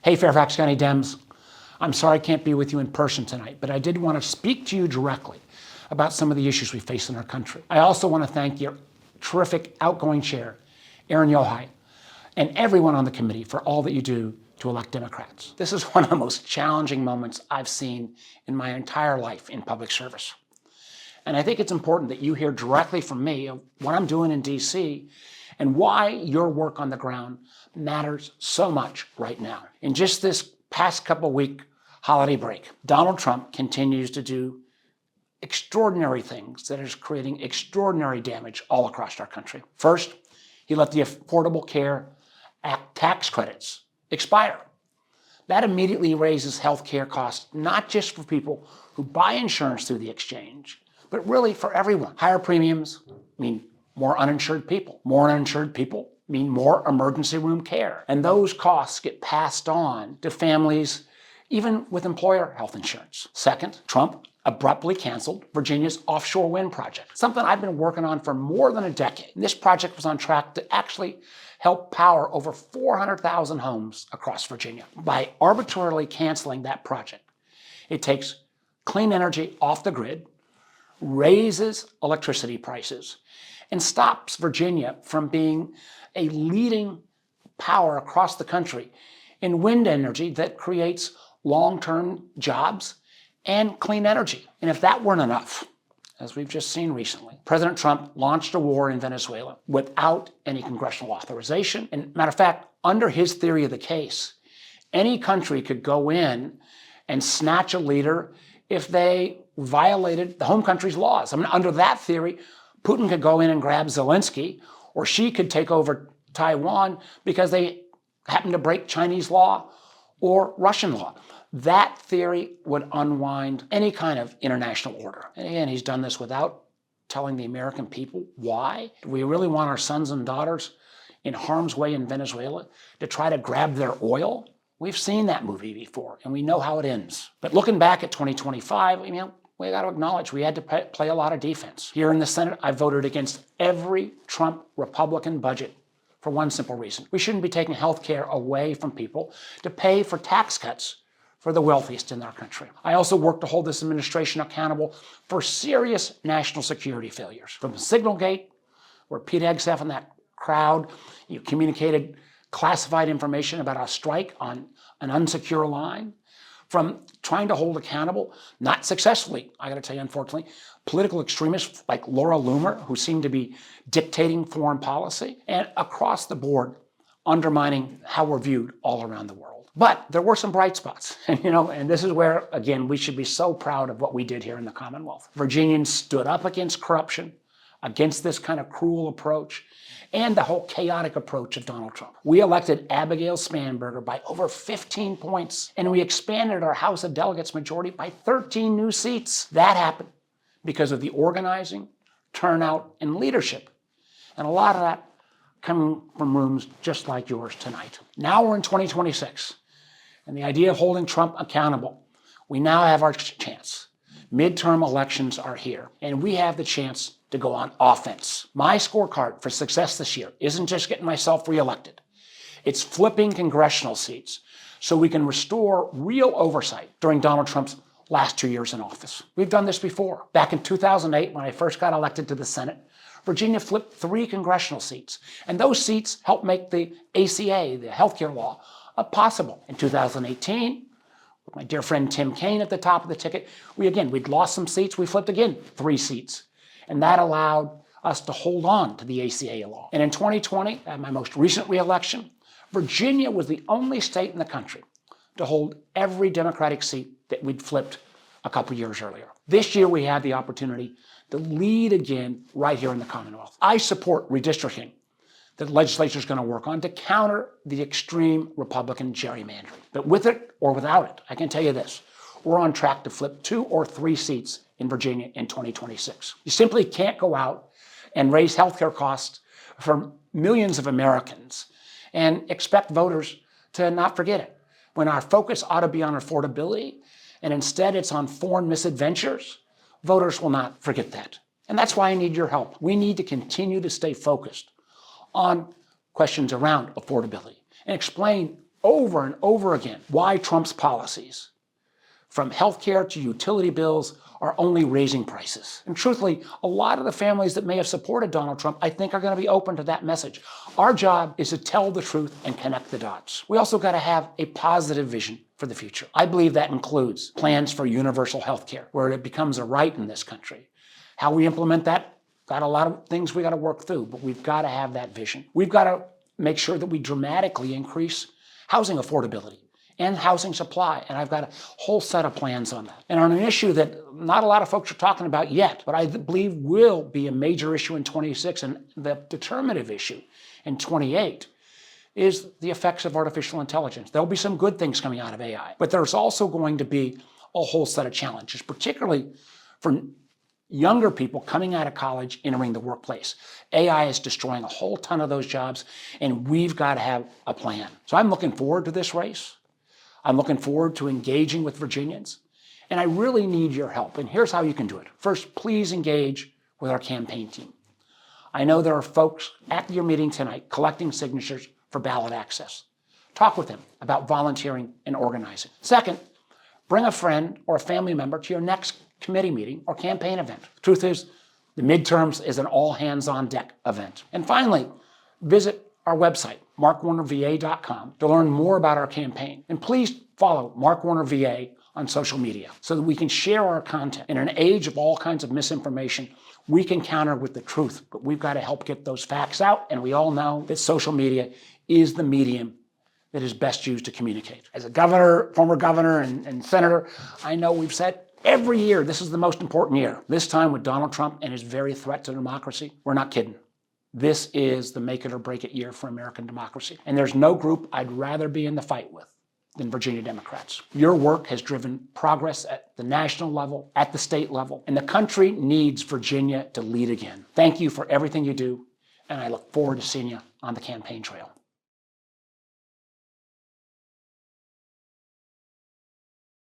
Hey, Fairfax County Dems. I'm sorry I can't be with you in person tonight, but I did want to speak to you directly about some of the issues we face in our country. I also want to thank your terrific outgoing chair, Aaron Yochai, and everyone on the committee for all that you do to elect Democrats. This is one of the most challenging moments I've seen in my entire life in public service. And I think it's important that you hear directly from me of what I'm doing in DC and why your work on the ground matters so much right now. In just this past couple week holiday break, Donald Trump continues to do extraordinary things that is creating extraordinary damage all across our country. First, he let the Affordable Care Act tax credits expire. That immediately raises health care costs, not just for people who buy insurance through the exchange, but really for everyone. Higher premiums mean more uninsured people. More uninsured people mean more emergency room care. And those costs get passed on to families, even with employer health insurance. Second, Trump abruptly canceled Virginia's offshore wind project, something I've been working on for more than a decade. And this project was on track to actually help power over 400,000 homes across Virginia. By arbitrarily canceling that project, it takes clean energy off the grid, raises electricity prices, and stops Virginia from being a leading power across the country in wind energy that creates long-term jobs and clean energy. And if that weren't enough, as we've just seen recently, President Trump launched a war in Venezuela without any congressional authorization. And matter of fact, under his theory of the case, any country could go in and snatch a leader if they violated the home country's laws. I mean, under that theory, Putin could go in and grab Zelensky, or Xi could take over Taiwan because they happen to break Chinese law or Russian law. That theory would unwind any kind of international order. And again, he's done this without telling the American people why. Do we really want our sons and daughters in harm's way in Venezuela to try to grab their oil? We've seen that movie before, and we know how it ends. But looking back at 2025, we got to acknowledge we had to play a lot of defense. Here in the Senate, I voted against every Trump Republican budget for one simple reason. We shouldn't be taking health care away from people to pay for tax cuts for the wealthiest in our country. I also worked to hold this administration accountable for serious national security failures. From Signalgate, where Pete Hegseth and that crowd communicated classified information about a strike on an unsecure line, from trying to hold accountable, not successfully, I gotta tell you, unfortunately, political extremists like Laura Loomer, who seem to be dictating foreign policy, and across the board, undermining how we're viewed all around the world. But there were some bright spots, and this is where, again, we should be so proud of what we did here in the Commonwealth. Virginians stood up against corruption, against this kind of cruel approach, and the whole chaotic approach of Donald Trump. We elected Abigail Spanberger by over 15 points, and we expanded our House of Delegates majority by 13 new seats. That happened because of the organizing, turnout, and leadership. And a lot of that coming from rooms just like yours tonight. Now we're in 2026, and the idea of holding Trump accountable, we now have our chance. Midterm elections are here, and we have the chance to go on offense. My scorecard for success this year isn't just getting myself reelected. It's flipping congressional seats so we can restore real oversight during Donald Trump's last 2 years in office. We've done this before. Back in 2008, when I first got elected to the Senate, Virginia flipped 3 congressional seats, and those seats helped make the ACA, the healthcare law, possible. In 2018, with my dear friend Tim Kaine at the top of the ticket, we'd lost some seats, we flipped again 3 seats. And that allowed us to hold on to the ACA law. And in 2020, at my most recent reelection, Virginia was the only state in the country to hold every Democratic seat that we'd flipped a couple years earlier. This year, we had the opportunity to lead again right here in the Commonwealth. I support redistricting that the legislature is going to work on to counter the extreme Republican gerrymandering. But with it or without it, I can tell you this, we're on track to flip 2 or 3 seats in Virginia in 2026. You simply can't go out and raise healthcare costs for millions of Americans and expect voters to not forget it, when our focus ought to be on affordability, and instead it's on foreign misadventures. Voters will not forget that. And that's why I need your help. We need to continue to stay focused on questions around affordability and explain over and over again why Trump's policies, from healthcare to utility bills, are only raising prices. And truthfully, a lot of the families that may have supported Donald Trump, I think, are going to be open to that message. Our job is to tell the truth and connect the dots. We also got to have a positive vision for the future. I believe that includes plans for universal health care, where it becomes a right in this country. How we implement that, got a lot of things we got to work through, but we've got to have that vision. We've got to make sure that we dramatically increase housing affordability and housing supply, and I've got a whole set of plans on that. And on an issue that not a lot of folks are talking about yet, but I believe will be a major issue in 26 and the determinative issue in 28, is the effects of artificial intelligence. There'll be some good things coming out of AI, but there's also going to be a whole set of challenges, particularly for younger people coming out of college, entering the workplace. AI is destroying a whole ton of those jobs, and we've got to have a plan. So I'm looking forward to this race. I'm looking forward to engaging with Virginians, and I really need your help. And here's how you can do it. First, please engage with our campaign team. I know there are folks at your meeting tonight collecting signatures for ballot access. Talk with them about volunteering and organizing. Second, bring a friend or a family member to your next committee meeting or campaign event. The truth is, the midterms is an all-hands-on-deck event. And finally, visit our website, MarkWarnerVA.com, to learn more about our campaign. And please follow MarkWarner VA on social media so that we can share our content. In an age of all kinds of misinformation, we can counter with the truth, but we've got to help get those facts out, and we all know that social media is the medium that is best used to communicate. As a governor, former governor and senator, I know we've said every year this is the most important year. This time with Donald Trump and his very threat to democracy, we're not kidding. This is the make it or break it year for American democracy. And there's no group I'd rather be in the fight with than Virginia Democrats. Your work has driven progress at the national level, at the state level, and the country needs Virginia to lead again. Thank you for everything you do, and I look forward to seeing you on the campaign trail.